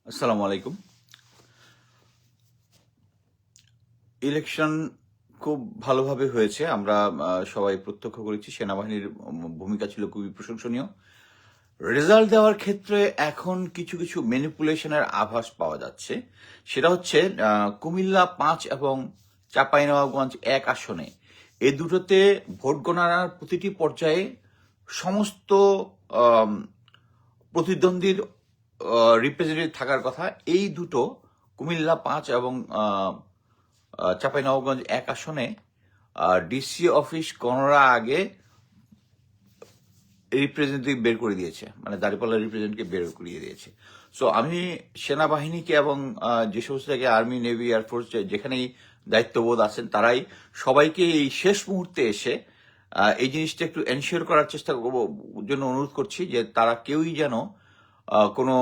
আসসালামু আলাইকুম। ইলেকশন খুব ভালোভাবে হয়েছে। আমরা সবাই প্রত্যক্ষ করেছি। সেনাবাহিনীর ভূমিকা ছিল খুবই প্রশংসনীয়। রেজাল্ট দেওয়ার ক্ষেত্রে এখন কিছু ম্যানিপুলেশন এর আভাস পাওয়া যাচ্ছে। সেটা হচ্ছে কুমিল্লা ৫ এবং চাঁপাইনবাবগঞ্জ ১ আসনে এ দুটোতে ভোট গণনার প্রতিটি পর্যায়ে সমস্ত আম প্রতিদ্বন্দ্বীর রিপ্রেজেন্টেটিভ থাকার কথা। এই দুটো কুমিল্লা ৫ এবং চাঁপাইনবাবগঞ্জ ১ আসনে ডিসি অফিস গণনার আগে রিপ্রেজেন্টেটিভ বের করে দিয়েছে, মানে দাঁড়িপাল্লা রিপ্রেজেন্টেটিভ বের করিয়ে দিয়েছে। সো আমি সেনাবাহিনীকে এবং যে সমস্ত জায়গায় আর্মি, নেভি, এয়ারফোর্স যেখানেই দায়িত্ববোধ আছেন তারাই সবাইকে এই শেষ মুহূর্তে এসে এই জিনিসটা একটু এনশিওর করার চেষ্টা করবো, জন্য অনুরোধ করছি যে তারা কেউই যেন কোনো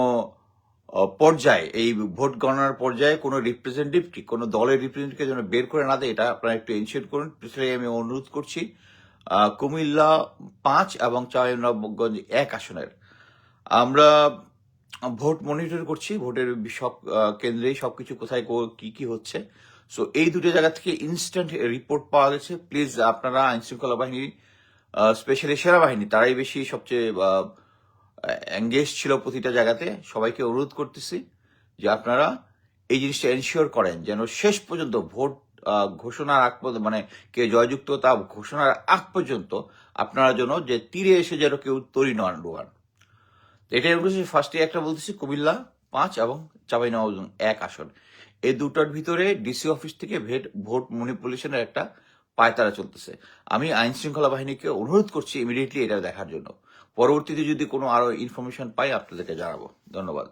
পর্যায়ে এই ভোট গণনার পর্যায়ে কোনো রিপ্রেজেন্টেটিভ, কোনো দলের রিপ্রেজেন্টেটিভকে যেন বের করে না দেয়, এটা আপনারা একটু এনশিওর করুন। স্পেশালি আমি অনুরোধ করছি কুমিল্লা ৫ এবং চাঁপাইনবাবগঞ্জ ১ আসনের। আমরা ভোট মনিটর করছি, ভোটের সব কেন্দ্রেই সবকিছু কোথায় কি কি হচ্ছে। সো এই দুটো জায়গা থেকে ইনস্ট্যান্ট রিপোর্ট পাওয়া গেছে। প্লিজ আপনারা আইন শৃঙ্খলা বাহিনী, স্পেশালি সেনাবাহিনী, তারাই বেশি সবচেয়ে এঙ্গেজ ছিল প্রতিটা জায়গাতে। সবাইকে অনুরোধ করতেছি যে আপনারা এই জিনিসটা এনশিওর করেন যেন শেষ পর্যন্ত ভোট ঘোষণার আগ পর্যন্ত, মানে কে জয়যুক্ত তা ঘোষণার আগ পর্যন্ত আপনারা যেন যে তীরে এসে যেন কেউ তৈরি নন ডোয়ান। এটাই বলছি। ফার্স্টে একটা বলতেছি কুমিল্লা ৫ এবং চাঁপাইনবাবগঞ্জ ১ আসন, এই দুটার ভিতরে ডিসি অফিস থেকে ভোট ম্যানিপুলেশনের একটা পায়তারা চলতেছে। আমি আইন শৃঙ্খলা বাহিনীকে অনুরোধ করছি ইমিডিয়েটলি এটা দেখার জন্য। পরবর্তীতে যদি কোনো আরো ইনফরমেশন পাই আপনাদেরকে জানাবো। ধন্যবাদ।